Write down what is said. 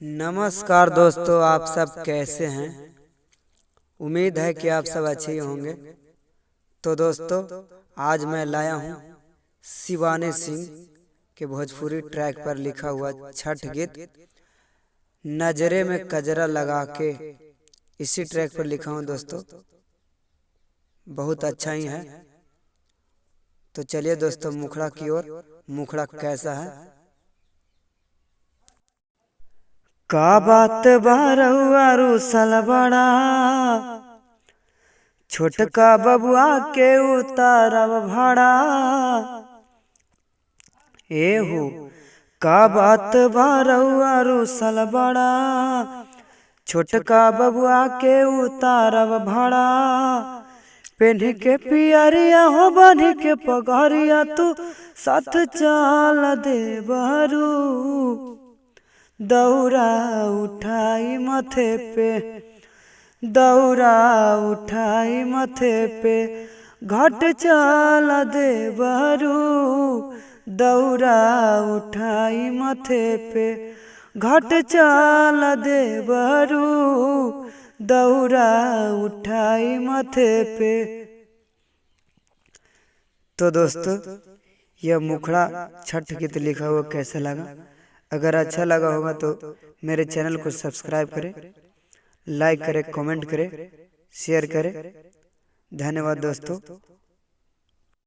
नमस्कार दोस्तों, आप सब कैसे हैं। उम्मीद है कि आप सब अच्छे ही होंगे। तो दोस्तों, आज मैं लाया हूं शिवानी सिंह के भोजपुरी ट्रैक पर लिखा हुआ छठ गीत नजरे में कजरा लगा के। इसी ट्रैक पर लिखा हूं दोस्तों, बहुत अच्छा ही है। तो चलिए दोस्तों, मुखड़ा की ओर। मुखड़ा कैसा है। का बात बारहुआ रूसल बड़ा, छोटका बबुआ के उतारब भाड़ा। एहू का बात बारहुआ रूसल बड़ा, छोटका बबुआ के उतारब भाड़ा। पेढ़ के पियरिया हो बांध के पगड़िया, तू साथ चल दे बहरू। दौरा उठाई माथे पे, दौरा उठाई माथे पे, घाट चल दे बहरू। दौरा उठाई माथे पे, घाट चल दे बहरू। दौरा उठाई माथे पे। तो दोस्तों, यह मुखड़ा छठ गीत लिखा हुआ कैसा लगा। अगर अच्छा लगा होगा तो मेरे चैनल को सब्सक्राइब करें, लाइक करें, कमेंट करें, शेयर करें। धन्यवाद दोस्तों।